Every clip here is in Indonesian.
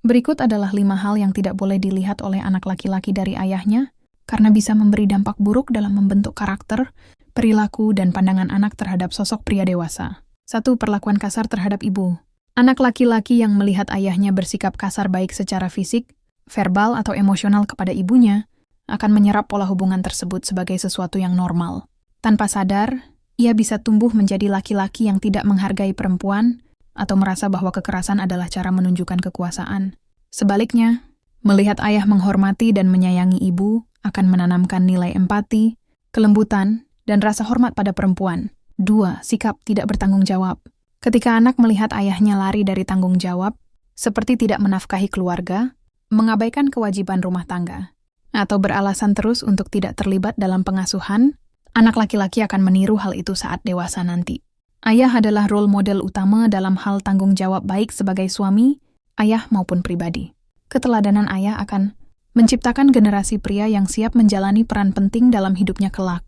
Berikut adalah 5 hal yang tidak boleh dilihat oleh anak laki-laki dari ayahnya karena bisa memberi dampak buruk dalam membentuk karakter, perilaku, dan pandangan anak terhadap sosok pria dewasa. 1. Perlakuan kasar terhadap ibu. Anak laki-laki yang melihat ayahnya bersikap kasar baik secara fisik, verbal, atau emosional kepada ibunya akan menyerap pola hubungan tersebut sebagai sesuatu yang normal. Tanpa sadar, ia bisa tumbuh menjadi laki-laki yang tidak menghargai perempuan atau merasa bahwa kekerasan adalah cara menunjukkan kekuasaan. Sebaliknya, melihat ayah menghormati dan menyayangi ibu akan menanamkan nilai empati, kelembutan, dan rasa hormat pada perempuan. 2. Sikap tidak bertanggung jawab. Ketika anak melihat ayahnya lari dari tanggung jawab, seperti tidak menafkahi keluarga, mengabaikan kewajiban rumah tangga, atau beralasan terus untuk tidak terlibat dalam pengasuhan, anak laki-laki akan meniru hal itu saat dewasa nanti. Ayah adalah role model utama dalam hal tanggung jawab baik sebagai suami, ayah maupun pribadi. Keteladanan ayah akan menciptakan generasi pria yang siap menjalani peran penting dalam hidupnya kelak.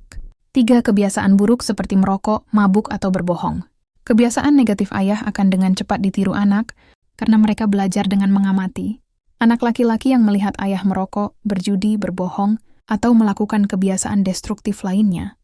3. Kebiasaan buruk seperti merokok, mabuk, atau berbohong. Kebiasaan negatif ayah akan dengan cepat ditiru anak karena mereka belajar dengan mengamati. Anak laki-laki yang melihat ayah merokok, berjudi, berbohong, atau melakukan kebiasaan destruktif lainnya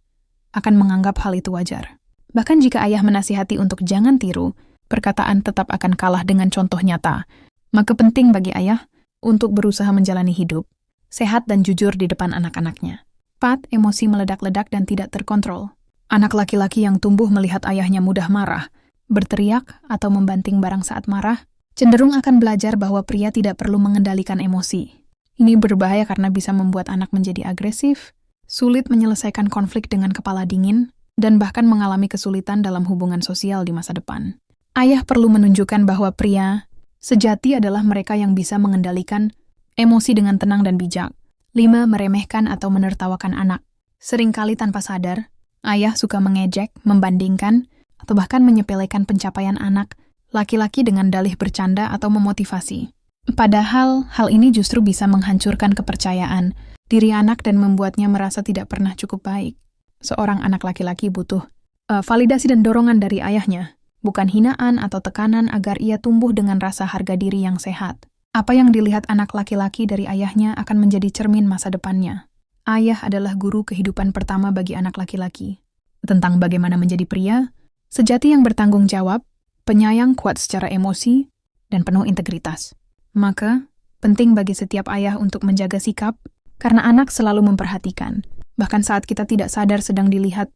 akan menganggap hal itu wajar. Bahkan jika ayah menasihati untuk jangan tiru, perkataan tetap akan kalah dengan contoh nyata. Maka penting bagi ayah untuk berusaha menjalani hidup sehat dan jujur di depan anak-anaknya. 4. Emosi meledak-ledak dan tidak terkontrol. Anak laki-laki yang tumbuh melihat ayahnya mudah marah, berteriak, atau membanting barang saat marah, cenderung akan belajar bahwa pria tidak perlu mengendalikan emosi. Ini berbahaya karena bisa membuat anak menjadi agresif, sulit menyelesaikan konflik dengan kepala dingin, dan bahkan mengalami kesulitan dalam hubungan sosial di masa depan. Ayah perlu menunjukkan bahwa pria sejati adalah mereka yang bisa mengendalikan emosi dengan tenang dan bijak. 5. Meremehkan atau menertawakan anak. Seringkali tanpa sadar, ayah suka mengejek, membandingkan, atau bahkan menyepelekan pencapaian anak laki-laki dengan dalih bercanda atau memotivasi. Padahal, hal ini justru bisa menghancurkan kepercayaan diri anak dan membuatnya merasa tidak pernah cukup baik. Seorang anak laki-laki butuh validasi dan dorongan dari ayahnya, bukan hinaan atau tekanan agar ia tumbuh dengan rasa harga diri yang sehat. Apa yang dilihat anak laki-laki dari ayahnya akan menjadi cermin masa depannya. Ayah adalah guru kehidupan pertama bagi anak laki-laki. Tentang bagaimana menjadi pria, sejati yang bertanggung jawab, penyayang kuat secara emosi, dan penuh integritas. Maka, penting bagi setiap ayah untuk menjaga sikap, karena anak selalu memperhatikan. Bahkan saat kita tidak sadar sedang dilihat